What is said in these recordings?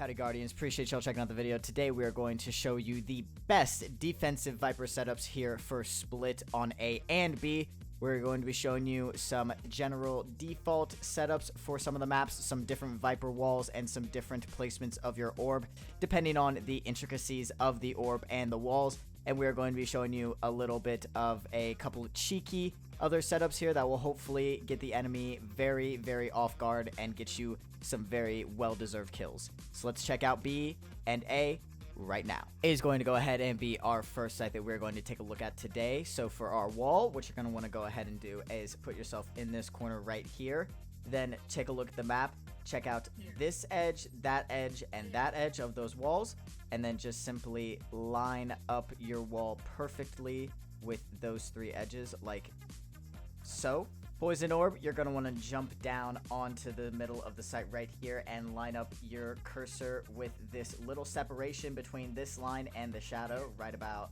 howdy Guardians, appreciate y'all checking out the video. Today we are going to show you the best defensive Viper setups here for split on A and B. We're going to be showing you some general default setups for some of the maps, some different Viper walls, and some different placements of your orb, depending on the intricacies of the orb and the walls. And we're going to be showing you a little bit of a couple of cheeky other setups here that will hopefully get the enemy very, very off guard and get you some very well-deserved kills. So let's check out B and A right now. A is going to go ahead and be our first site that we're going to take a look at today. So for our wall, what you're going to want to go ahead and do is put yourself in this corner right here. Then take a look at the map. Check out this edge, and that edge of those walls, and then just simply line up your wall perfectly with those three edges like so. Poison orb, you're going to want to jump down onto the middle of the site right here and line up your cursor with this little separation between this line and the shadow right about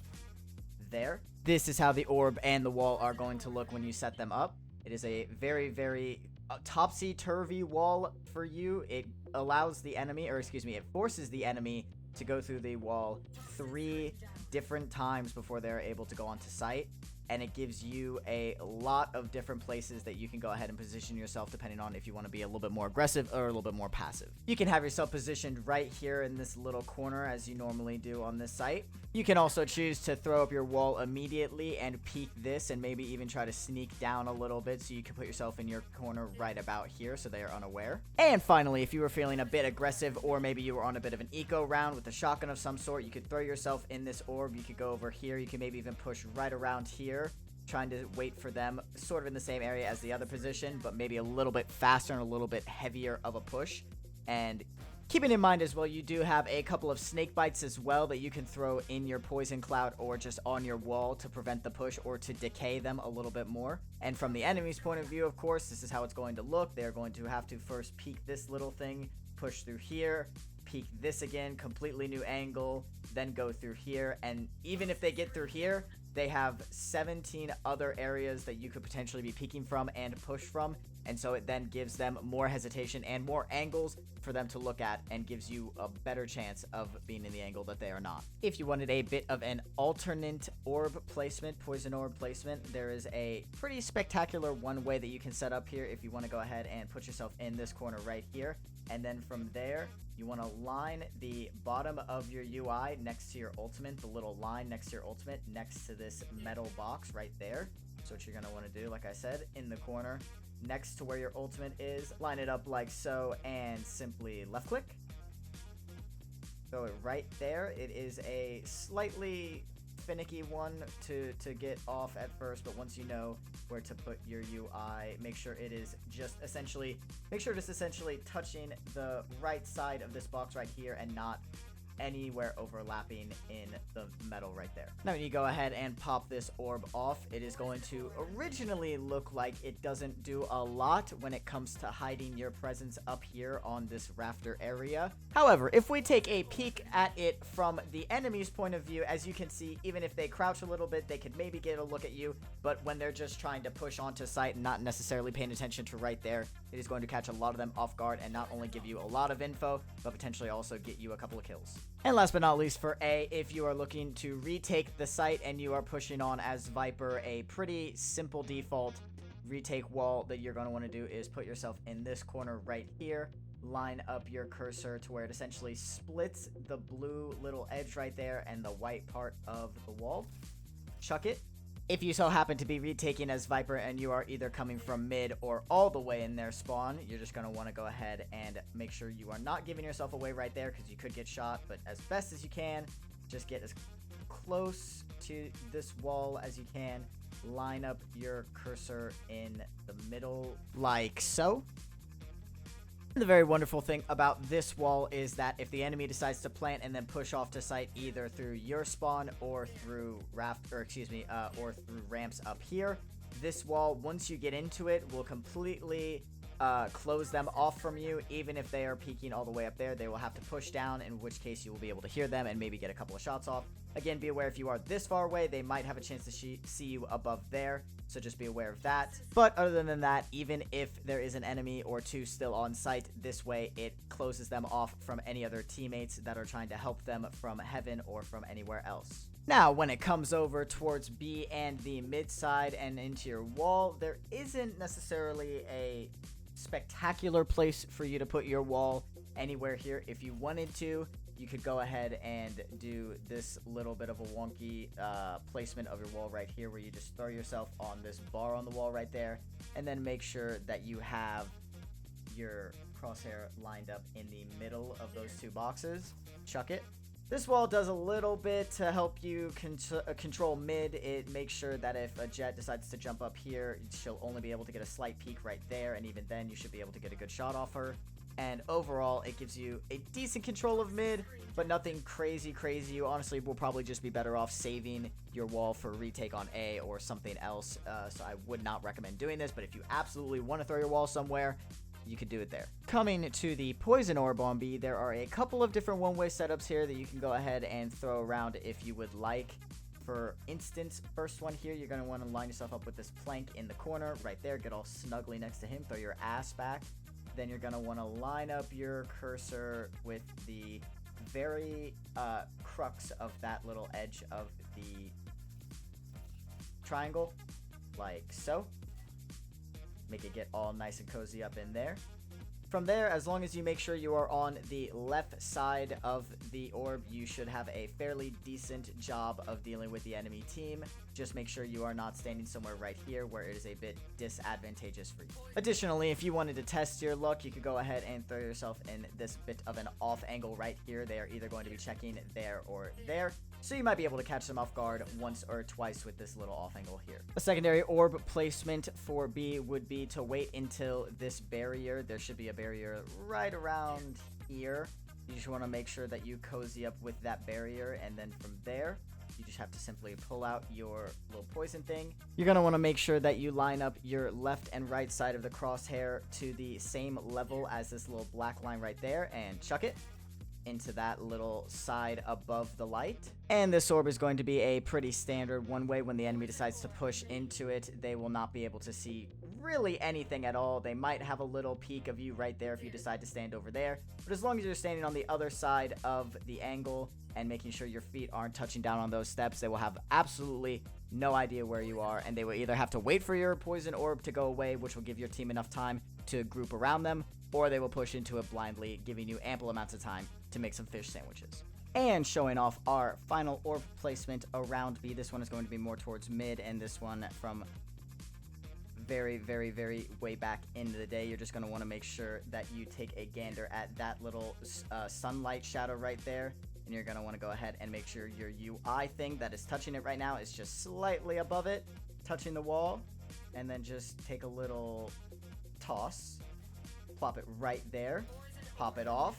there. This is how the orb and the wall are going to look when you set them up. It is a very, very topsy-turvy wall for you. It allows the enemy, or excuse me, it forces the enemy to go through the wall 3 different times before they're able to go onto site. And it gives you a lot of different places that you can go ahead and position yourself depending on if you want to be a little bit more aggressive or a little bit more passive. You can have yourself positioned right here in this little corner as you normally do on this site. You can also choose to throw up your wall immediately and peek this and maybe even try to sneak down a little bit so you can put yourself in your corner right about here so they are unaware. And finally, if you were feeling a bit aggressive or maybe you were on a bit of an eco round with a shotgun of some sort, you could throw yourself in this orb. You could go over here. You can maybe even push right around here, trying to wait for them sort of in the same area as the other position, but maybe a little bit faster and a little bit heavier of a push. And keeping in mind as well, you do have a couple of snake bites as well that you can throw in your poison cloud or just on your wall to prevent the push or to decay them a little bit more. And from the enemy's point of view, of course, this is how it's going to look. They're going to have to first peek this little thing, push through here, peek this again, completely new angle, then go through here. And even if they get through here, they have 17 other areas that you could potentially be peeking from and push from, and so it then gives them more hesitation and more angles for them to look at and gives you a better chance of being in the angle that they are not. If you wanted a bit of an alternate orb placement, poison orb placement, there is a pretty spectacular one way that you can set up here if you want to go ahead and put yourself in this corner right here, and then from there you want to line the bottom of your UI next to your ultimate, the little line next to your ultimate, next to this metal box right there. So what you're going to want to do, like I said, in the corner next to where your ultimate is, line it up like so and simply left click. Throw it right there. It is a slightly finicky one to get off at first, but once you know where to put your UI, make sure it's essentially touching the right side of this box right here and not anywhere overlapping in the metal right there. Now when you go ahead and pop this orb off, it is going to originally look like it doesn't do a lot when it comes to hiding your presence up here on this rafter area. However, if we take a peek at it from the enemy's point of view, as you can see, even if they crouch a little bit, they could maybe get a look at you, but when they're just trying to push onto site and not necessarily paying attention to right there, it is going to catch a lot of them off guard and not only give you a lot of info, but potentially also get you a couple of kills. And last but not least, for A, if you are looking to retake the site and you are pushing on as Viper, a pretty simple default retake wall that you're going to want to do is put yourself in this corner right here, line up your cursor to where it essentially splits the blue little edge right there and the white part of the wall. Chuck it. If you so happen to be retaking as Viper and you are either coming from mid or all the way in their spawn, you're just going to want to go ahead and make sure you are not giving yourself away right there because you could get shot, but as best as you can, just get as close to this wall as you can. Line up your cursor in the middle like so. The very wonderful thing about this wall is that if the enemy decides to plant and then push off to site either through your spawn or through or through ramps up here, this wall, once you get into it, will completely close them off from you. Even if they are peeking all the way up there, they will have to push down, in which case you will be able to hear them and maybe get a couple of shots off. Again, be aware if you are this far away, they might have a chance to see you above there, so just be aware of that. But other than that, even if there is an enemy or two still on site, this way it closes them off from any other teammates that are trying to help them from heaven or from anywhere else. Now, when it comes over towards B and the mid side and into your wall, there isn't necessarily a spectacular place for you to put your wall anywhere here. If you wanted to, you could go ahead and do this little bit of a wonky placement of your wall right here, where you just throw yourself on this bar on the wall right there, and then make sure that you have your crosshair lined up in the middle of those two boxes. Chuck it. This wall does a little bit to help you control mid. It makes sure that if a jet decides to jump up here, she'll only be able to get a slight peek right there, and even then you should be able to get a good shot off her. And overall, it gives you a decent control of mid, but nothing crazy. You honestly will probably just be better off saving your wall for retake on A or something else. So I would not recommend doing this, but if you absolutely want to throw your wall somewhere, you could do it there. Coming to the poison orb on B, there are a couple of different one-way setups here that you can go ahead and throw around if you would like. For instance, first one here, you're going to want to line yourself up with this plank in the corner right there. Get all snugly next to him. Throw your ass back. Then you're going to want to line up your cursor with the very crux of that little edge of the triangle, like so. Make it get all nice and cozy up in there. From there, as long as you make sure you are on the left side of the orb, you should have a fairly decent job of dealing with the enemy team. Just make sure you are not standing somewhere right here where it is a bit disadvantageous for you. Additionally, if you wanted to test your luck, you could go ahead and throw yourself in this bit of an off angle right here. They are either going to be checking there or there, so you might be able to catch them off guard once or twice with this little off angle here. A secondary orb placement for B would be to wait until this barrier. There should be a barrier right around here. You just want to make sure that you cozy up with that barrier, and then from there you just have to simply pull out your little poison thing. You're going to want to make sure that you line up your left and right side of the crosshair to the same level as this little black line right there, and chuck it into that little side above the light. And this orb is going to be a pretty standard one way. When the enemy decides to push into it, they will not be able to see really anything at all. They might have a little peek of you right there if you decide to stand over there, but as long as you're standing on the other side of the angle and making sure your feet aren't touching down on those steps, they will have absolutely no idea where you are, and they will either have to wait for your poison orb to go away, which will give your team enough time to group around them, or they will push into it blindly, giving you ample amounts of time to make some fish sandwiches. And showing off our final orb placement around B. This one is going to be more towards mid, and this one from very way back into the day. You're just going to want to make sure that you take a gander at that little sunlight shadow right there, and you're going to want to go ahead and make sure your UI thing that is touching it right now is just slightly above it, touching the wall, and then just take a little toss, plop it right there, pop it off,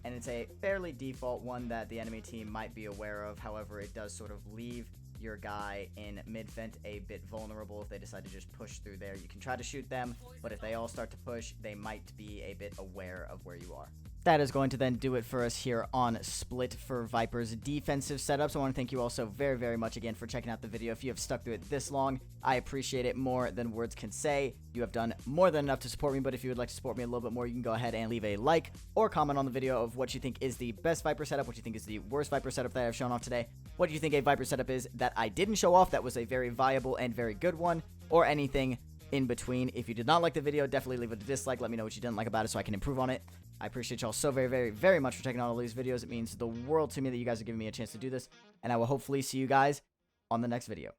and it's a fairly default one that the enemy team might be aware of. However, it does sort of leave your guy in mid-vent a bit vulnerable if they decide to just push through there. You can try to shoot them, but if they all start to push, they might be a bit aware of where you are. That is going to then do it for us here on Split for Viper's defensive setups. I want to thank you all so very much again for checking out the video. If you have stuck through it this long, I appreciate it more than words can say. You have done more than enough to support me, but if you would like to support me a little bit more, you can go ahead and leave a like or comment on the video of what you think is the best Viper setup, what you think is the worst Viper setup that I've shown off today, what do you think a Viper setup is that I didn't show off that was a very viable and very good one, or anything in between. If you did not like the video, definitely leave it a dislike. Let me know what you didn't like about it so I can improve on it. I appreciate y'all so very much for checking out all these videos. It means the world to me that you guys are giving me a chance to do this, and I will hopefully see you guys on the next video.